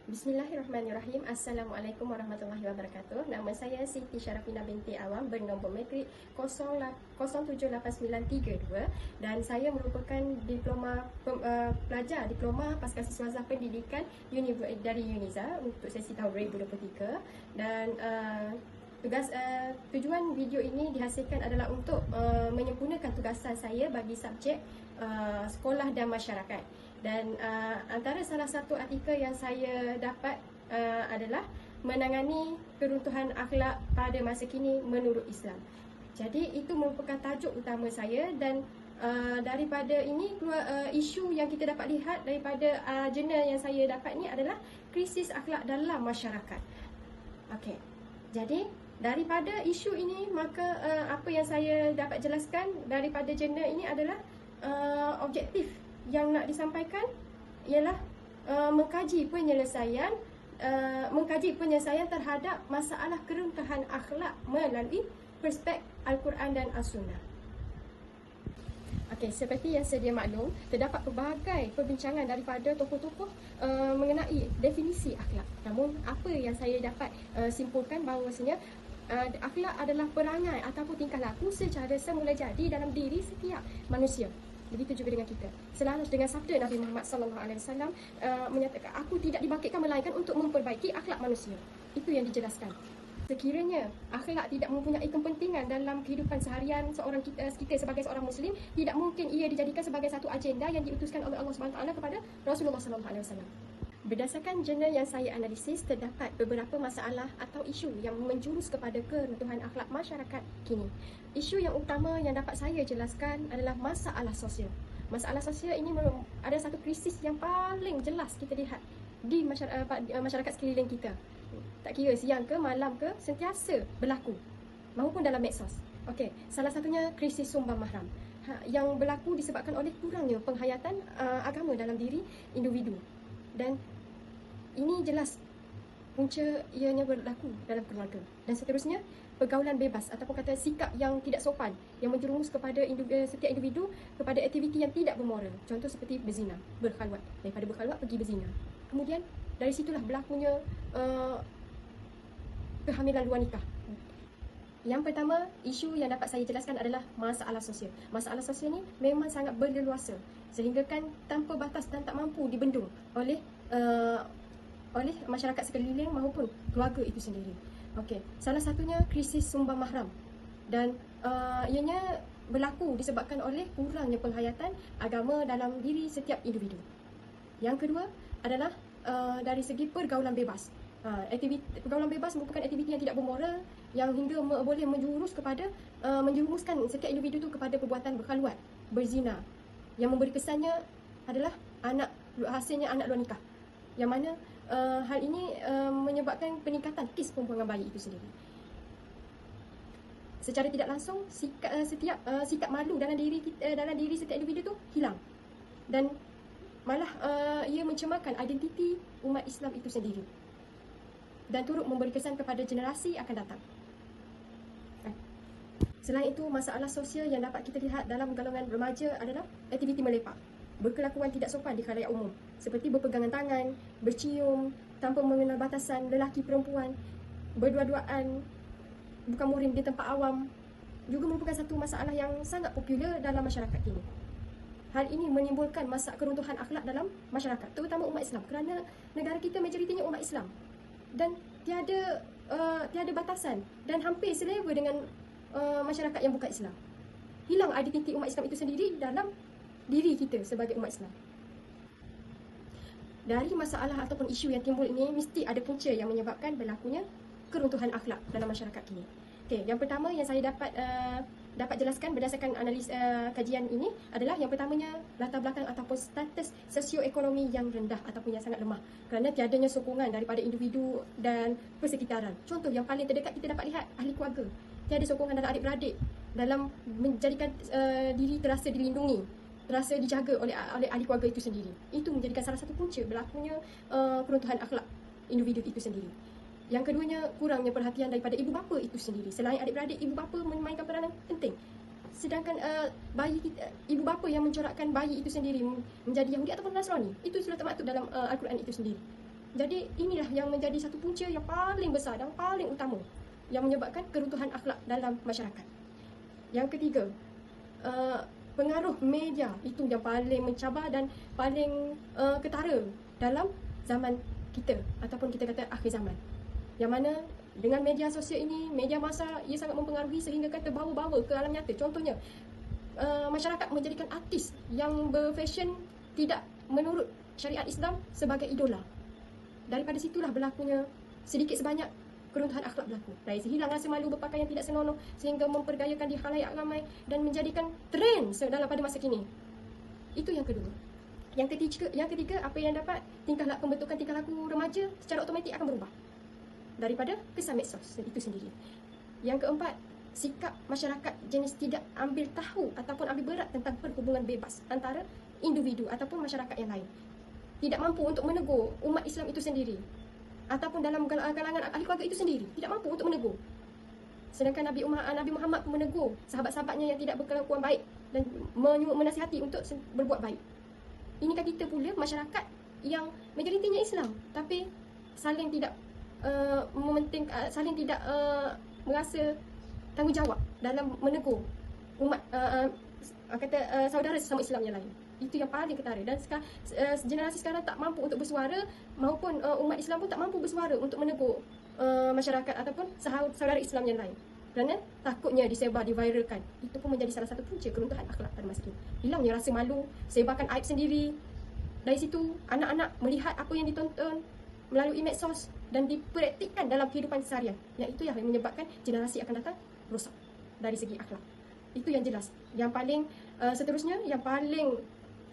Bismillahirrahmanirrahim. Assalamualaikum warahmatullahi wabarakatuh. Nama saya Siti Syarafina binti Awam bernombor matrik 078932 dan saya merupakan pelajar diploma Pascasiswazah Pendidikan dari UNIZA untuk sesi tahun 2023 dan tujuan video ini dihasilkan adalah untuk menyempurnakan tugasan saya bagi subjek sekolah dan masyarakat. Dan antara salah satu artikel yang saya dapat adalah menangani keruntuhan akhlak pada masa kini menurut Islam. Jadi itu merupakan tajuk utama saya dan daripada ini isu yang kita dapat lihat daripada jurnal yang saya dapat ni adalah krisis akhlak dalam masyarakat. Okey. Jadi daripada isu ini maka apa yang saya dapat jelaskan daripada jurnal ini adalah objektif yang nak disampaikan ialah mengkaji penyelesaian terhadap masalah keruntuhan akhlak melalui perspektif Al-Quran dan As-Sunnah. Okey, seperti yang sedia maklum, terdapat pelbagai perbincangan daripada tokoh-tokoh mengenai definisi akhlak. Namun apa yang saya dapat simpulkan bahawasanya akhlak adalah perangai ataupun tingkah laku secara semula jadi dalam diri setiap manusia. Begitu juga dengan kita. Selaras dengan sabda Nabi Muhammad SAW menyatakan, aku tidak dibangkitkan melainkan untuk memperbaiki akhlak manusia. Itu yang dijelaskan. Sekiranya akhlak tidak mempunyai kepentingan dalam kehidupan seharian kita sebagai seorang Muslim, tidak mungkin ia dijadikan sebagai satu agenda yang diutuskan oleh Allah SWT kepada Rasulullah SAW. Berdasarkan jurnal yang saya analisis, terdapat beberapa masalah atau isu yang menjurus kepada keruntuhan akhlak masyarakat kini. Isu yang utama yang dapat saya jelaskan adalah masalah sosial. Masalah sosial ini ada satu krisis yang paling jelas kita lihat di masyarakat sekeliling kita. Tak kira siang ke malam ke, sentiasa berlaku maupun dalam medsos. Okey, salah satunya krisis sumbang mahram yang berlaku disebabkan oleh kurangnya penghayatan agama dalam diri individu. Dan ini jelas punca ianya berlaku dalam keluarga. Dan seterusnya, pergaulan bebas ataupun kata sikap yang tidak sopan yang menjerumus kepada setiap individu kepada aktiviti yang tidak bermoral. Contoh seperti berzina, berkhalwat. Daripada berkhalwat pergi berzina. Kemudian dari situlah berlakunya kehamilan luar nikah. Yang pertama, isu yang dapat saya jelaskan adalah masalah sosial. Masalah sosial ni memang sangat berleluasa sehingga kan tanpa batas dan tak mampu dibendung oleh masyarakat sekeliling maupun keluarga itu sendiri. Okey, salah satunya krisis sumbang mahram dan ianya berlaku disebabkan oleh kurangnya penghayatan agama dalam diri setiap individu. Yang kedua adalah dari segi pergaulan bebas. Pergaulan bebas merupakan aktiviti yang tidak bermoral yang hingga boleh menjerumuskan setiap individu itu kepada perbuatan berkhalwat, berzina, yang memberi kesannya adalah hasilnya anak luar nikah, yang mana hal ini menyebabkan peningkatan kes pembuangan bayi itu sendiri. Secara tidak langsung sikap malu dalam diri setiap individu tu hilang dan malah ia mencemarkan identiti umat Islam itu sendiri dan turut memberi kesan kepada generasi akan datang. Selain itu, masalah sosial yang dapat kita lihat dalam golongan remaja adalah aktiviti melepak, berkelakuan tidak sopan di khalayak umum seperti berpegangan tangan, bercium tanpa mengenal batasan lelaki perempuan, berdua-duaan, bukan murim di tempat awam juga merupakan satu masalah yang sangat popular dalam masyarakat kini. Hal ini menimbulkan keruntuhan akhlak dalam masyarakat, terutama umat Islam, kerana negara kita majoritinya umat Islam dan tiada batasan dan hampir selevel dengan masyarakat yang bukan Islam. Hilang identiti umat Islam itu sendiri dalam diri kita sebagai umat Islam. Dari masalah ataupun isu yang timbul ini mesti ada punca yang menyebabkan berlakunya keruntuhan akhlak dalam masyarakat kini. Okey, yang pertama yang saya dapat jelaskan berdasarkan analis kajian ini adalah yang pertamanya latar belakang ataupun status sosioekonomi yang rendah ataupun yang sangat lemah kerana tiadanya sokongan daripada individu dan persekitaran. Contoh yang paling terdekat kita dapat lihat ahli keluarga. Tiada sokongan dalam adik-beradik dalam menjadikan diri terasa dilindungi, terasa dijaga oleh ahli keluarga itu sendiri. Itu menjadikan salah satu punca berlakunya keruntuhan akhlak individu itu sendiri. Yang keduanya, kurangnya perhatian daripada ibu bapa itu sendiri. Selain adik-beradik, ibu bapa memainkan peranan penting. Sedangkan ibu bapa yang mencorakkan bayi itu sendiri menjadi Yahudi ataupun Nasrani, itu sudah termaktub dalam Al-Quran itu sendiri. Jadi inilah yang menjadi satu punca yang paling besar dan paling utama yang menyebabkan keruntuhan akhlak dalam masyarakat. Yang ketiga, pengaruh media itu yang paling mencabar dan paling ketara dalam zaman kita ataupun kita kata akhir zaman. Yang mana dengan media sosial ini, media massa, ia sangat mempengaruhi sehingga kan terbawa-bawa ke alam nyata. Contohnya, masyarakat menjadikan artis yang berfashion tidak menurut syariat Islam sebagai idola. Daripada situlah berlakunya sedikit sebanyak keruntuhan akhlak berlaku. Dari hilang rasa malu berpakaian tidak senonoh sehingga mempergayakan di khalayak ramai dan menjadikan trend dalam pada masa kini. Itu yang kedua. Yang ketiga, apa yang dapat pembentukan tingkah laku remaja secara automatik akan berubah daripada kesan medsos itu sendiri. Yang keempat, sikap masyarakat jenis tidak ambil tahu ataupun ambil berat tentang perhubungan bebas antara individu ataupun masyarakat yang lain. Tidak mampu untuk menegur umat Islam itu sendiri ataupun dalam kalangan ahli keluarga itu sendiri, tidak mampu untuk menegur. Sedangkan Nabi Muhammad pun menegur sahabat-sahabatnya yang tidak berkelakuan baik dan menasihati untuk berbuat baik. Ini kan kita pula masyarakat yang majoritinya Islam tapi saling tidak merasa tanggungjawab dalam menegur umat saudara sesama Islam yang lain. Itu yang paling ketara. Dan generasi sekarang tak mampu untuk bersuara, maupun umat Islam pun tak mampu bersuara untuk menegur masyarakat ataupun saudara Islam yang lain, kerana takutnya disebar, diviralkan. Itu pun menjadi salah satu punca keruntuhan akhlak pada masa ini. Hilangnya rasa malu, sebarkan aib sendiri. Dari situ anak-anak melihat apa yang ditonton melalui medsos dan dipraktikkan dalam kehidupan seharian. Yang itu yang menyebabkan generasi akan datang rosak dari segi akhlak. Itu yang jelas. Yang paling seterusnya, yang paling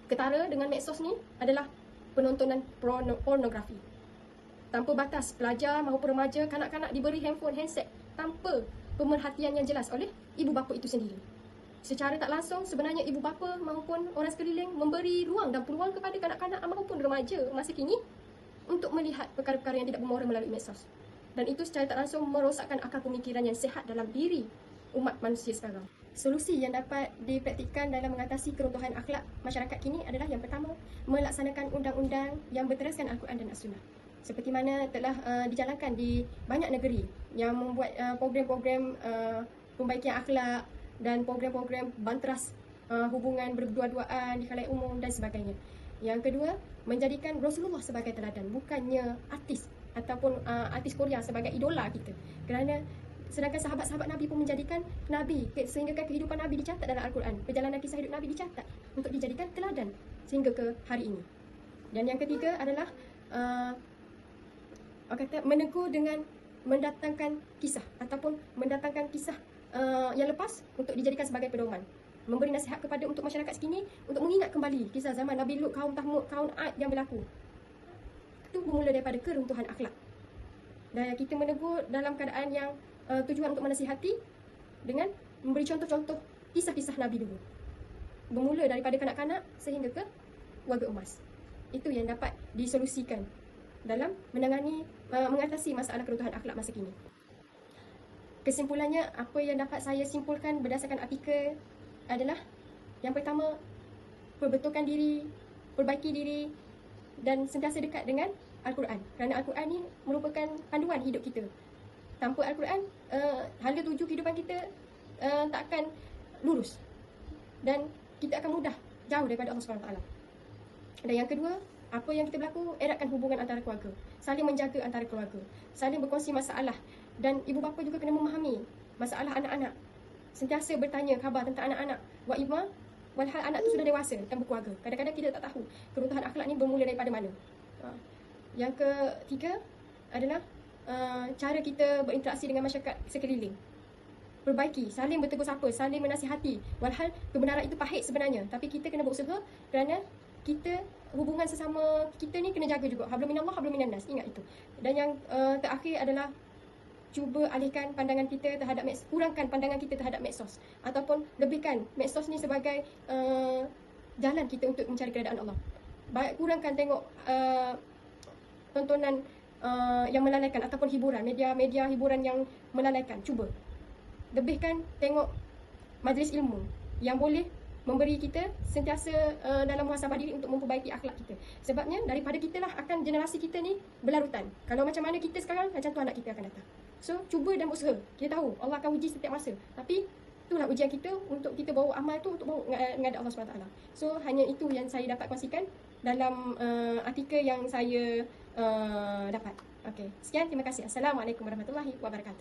ketara dengan medsos ni adalah penontonan pornografi. Tanpa batas, pelajar maupun remaja, kanak-kanak diberi handphone, handset tanpa pemerhatian yang jelas oleh ibu bapa itu sendiri. Secara tak langsung, sebenarnya ibu bapa maupun orang sekeliling memberi ruang dan peluang kepada kanak-kanak maupun remaja masa kini untuk melihat perkara-perkara yang tidak bermoral melalui medsos. Dan itu secara tak langsung merosakkan akal pemikiran yang sihat dalam diri umat manusia sekarang. Solusi yang dapat dipraktikkan dalam mengatasi keruntuhan akhlak masyarakat kini adalah yang pertama, melaksanakan undang-undang yang berteraskan Al-Quran dan As-Sunnah. Seperti mana telah dijalankan di banyak negeri yang membuat program-program pembaikan akhlak dan program-program banteras hubungan berdua-duaan di khalayak umum dan sebagainya. Yang kedua, menjadikan Rasulullah sebagai teladan, bukannya artis ataupun artis Korea sebagai idola kita. Kerana sedangkan sahabat-sahabat Nabi pun menjadikan Nabi, sehingga kehidupan Nabi dicatat dalam Al-Quran. Perjalanan kisah hidup Nabi dicatat untuk dijadikan teladan sehingga ke hari ini. Dan yang ketiga adalah menegur dengan mendatangkan kisah ataupun mendatangkan kisah yang lepas untuk dijadikan sebagai pedoman. Memberi nasihat kepada untuk masyarakat sekini untuk mengingat kembali kisah zaman Nabi Lut, kaum Thamud, kaum Ad yang berlaku. Itu bermula daripada keruntuhan akhlak. Dan kita menegur dalam keadaan yang tujuan untuk menasihati dengan memberi contoh-contoh kisah-kisah Nabi dulu. Bermula daripada kanak-kanak sehingga ke warga emas. Itu yang dapat disolusikan dalam mengatasi masalah keruntuhan akhlak masa kini. Kesimpulannya, apa yang dapat saya simpulkan berdasarkan artikel adalah yang pertama, perbetulkan diri, perbaiki diri dan sentiasa dekat dengan Al-Quran. Kerana Al-Quran ni merupakan panduan hidup kita. Tanpa Al-Quran, hala tuju kehidupan kita tak akan lurus dan kita akan mudah jauh daripada Allah SWT. Dan yang kedua, apa yang kita berlaku, eratkan hubungan antara keluarga, saling menjaga antara keluarga, saling berkongsi masalah, dan ibu bapa juga kena memahami masalah anak-anak. Sentiasa bertanya khabar tentang anak-anak. Walhal anak tu sudah dewasa dan berkeluarga. Kadang-kadang kita tak tahu keruntuhan akhlak ni bermula daripada mana. Yang ketiga adalah cara kita berinteraksi dengan masyarakat sekeliling. Perbaiki, saling bertegur sapa, saling menasihati. Walhal kebenaran itu pahit sebenarnya, tapi kita kena berusaha kerana kita hubungan sesama kita ni kena jaga juga. Hablum minallah, hablum minan nas. Ingat itu. Dan yang terakhir adalah cuba alihkan pandangan kita terhadap kurangkan pandangan kita terhadap medsos, ataupun lebihkan medsos ni sebagai jalan kita untuk mencari keredaan Allah. Kurangkan tengok tontonan yang melalaikan ataupun hiburan, media hiburan yang melalaikan. Cuba lebihkan tengok majlis ilmu yang boleh memberi kita sentiasa dalam muhasabah diri untuk memperbaiki akhlak kita. Sebabnya daripada kita lah akan generasi kita ni berlarutan. Kalau macam mana kita sekarang, macam tu anak kita akan datang. So cuba dan berusaha. Kita tahu Allah akan uji setiap masa, tapi itulah ujian kita untuk kita bawa amal tu untuk bawa menghadap Allah SWT. So hanya itu yang saya dapat kongsikan dalam artikel yang saya dapat. Okey, sekian, terima kasih. Assalamualaikum warahmatullahi wabarakatuh.